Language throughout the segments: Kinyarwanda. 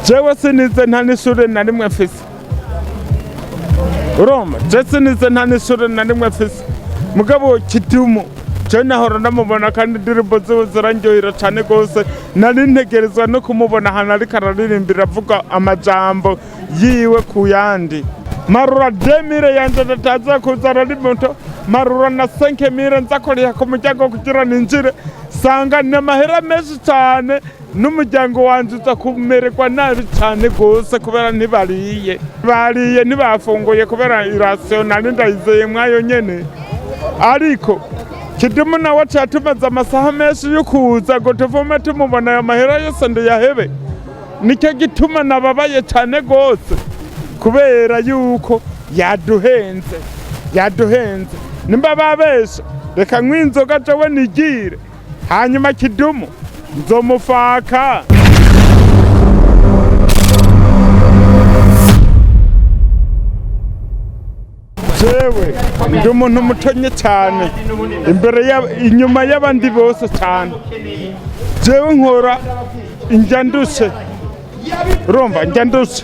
jewe sinize nta n'ishure na rimwe mfise urumva je sinize nta n'ishure na rimwe mfise mugabo Kidumu je nahora ndamubona kandi indirimbo ziwe zirandyohera cane gose nari ntegerezwa no kumubona ahantu ariko araririmbira avuga amajambo yiwe ku yandi marura 2000 yanje ndataza kuza araririmba marura na 5000 nzakorera ku muryango kugira ninjire sanga n'amahera menshi cane n'umuryango wanje uza kumererwa nabi cane gose kubera ntibariye ntibafunguye kubera irrational ndayizeye mwayo nyene ariko Kidumu nawe catumaze amasaha menshi yo kuza ngo tuvume tumubona ayo mahera yose ndayahebe nicyo gituma nababaye cane gose kubera yuko yaduhenze nimba babesha reka nk'inzoga jewe nigire hanyuma Kidumu nzomufaka jewe ndi umuntu mutonye cyane inyuma y'abandi bose cyane jewe nkora injandushe urumva njandushe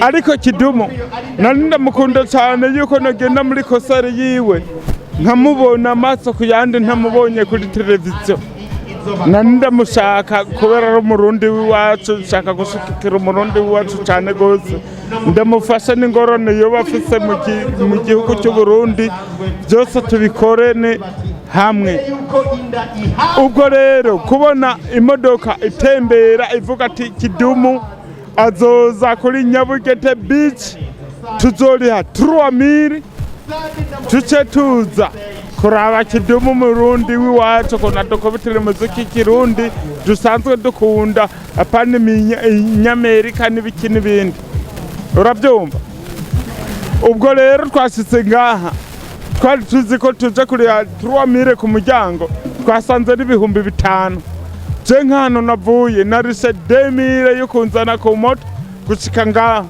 ariko Kidumu nari ndamukunda cyane yuko nagenda muri kosari yiwe nkamubona amaso ku yandi ntamubonye kuri televiziyo nari ndamushaka kubera ari umurundi w'iwacu nshaka gushikira umurundi w'iwacu cyane gose ndamufasha n'ingorane yoba afise mu gihugu cy'u Burundi byose tubikorene hamwe ubwo rero kubona imodoka itembera ivuga ati Kidumu azoza kuri Nyabugete beach tuzoriha 3000 tuce tuza kuraba Kidumu murundi w'iwacu kona dukobitire muziki kirundi dusanzwe dukunda apana Nyamerika n'ibiki n'ibindi urabyumva ubwo rero twashitse ngaha twari tuzi ko tuje kuri 3000 ku muryango twasanze ari 5000 je nkano navuye narise 2000 yo kunzana ku moto gushika ngaha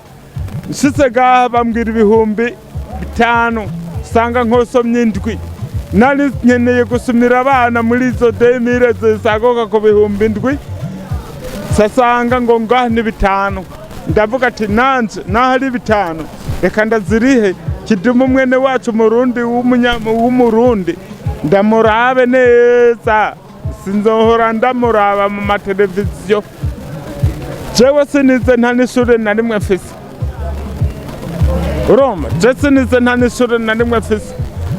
nshitse ngaha bambwira 5000 sanga nkosomye indwi nari nkeneye gusumira abana muri izo 2000 zisagoka ku 7000 sasanga ngo ngaha ni 5 ndavuga ati nanje nahari 5 reka ndazirihe Kidumu mwene wacu murundi w'umurundi ndamurabe neza sinzohora ndamuraba mu mateleviziyo jewe sinize nta n'ishure na rimwe mfise urumva je sinize nta n'ishure na rimwe mfise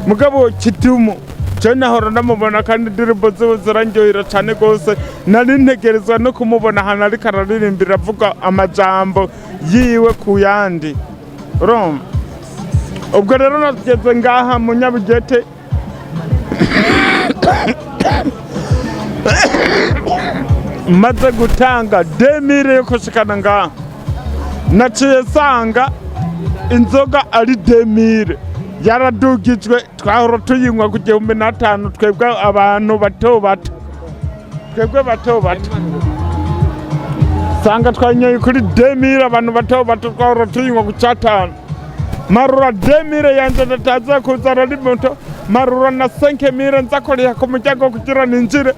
mugabo Kidumu je nahora ndamubona kandi indirimbo ziwe zirandyohera cane gose nari ntegerezwa no kumubona ahantu ariko araririmbira avuga amajambo yiwe ku yandi urumva ubwo rero natugeze ngaha mu Nyabugete maze gutanga 2000 yo kushikana ngaha naciye sanga inzoga ari 2000 yaradugijwe twahora tuyinywa ku 1500 twebwe abantu bato sanga twanyoye kuri 2000 abantu bato twahora tuyinywa ku 5 marura 2000 yanje ndataza kuza araririmba marura na 5000 nzakorera ku muryango kugira ninjire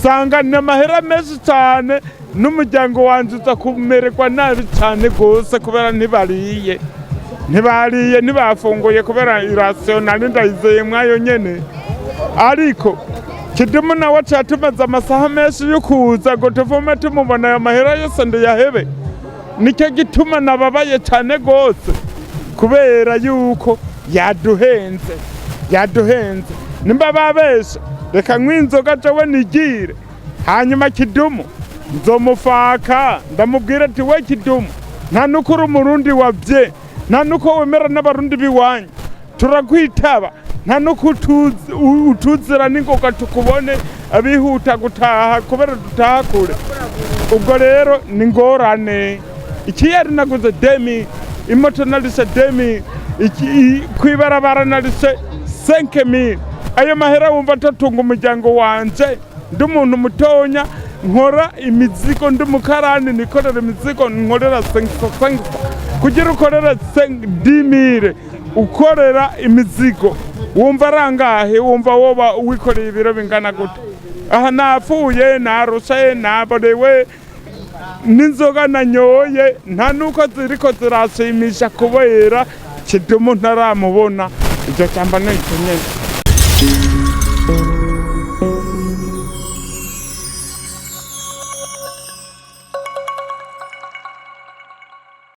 sanga n'amahera menshi cyane n'umuryango wanje uza kumererwa nabi cyane gose kubera ntibariye ntibafunguye kubera irrational ndayizeye mwayo nyene ariko Kidumu nawe catumaze amasaha menshi yo kuza ngo tuvume tumubona ayo mahera yose ndayahebe nicyo gituma nababaye cyane gose kubera yuko yaduhenze nimba babesha reka nk'inzoga jewe nigire hanyuma Kidumu nzomufaka ndamubwira ati we Kidumu nta nukuri umurundi wabye nta nuko wemera n'abarundi biwanyu turakwitaba nta nuko utuzira n'ingoga tukubone abihuta gutaha kubera dutaha kure ubwo rero ni ngorane ikiyari naguze 2000 imoto narise 2000 kwibarabara narise 5000 ayo mahera wumva tatunga umuryango wanje ndi umuntu mutonya nkora imizigo ndi mukarani nikorera imizigo nkorera 5 kugira ukorera 10,000 ukorera imizigo wumva arangahe wumva woba wikoreye ibiro bingana gute aha napfuye narushe naborewe n'inzoga nanyoye nta nuko ziriko zirashimisha kubera Kidumu ntaramubona icyo cyamba n'icyo nyene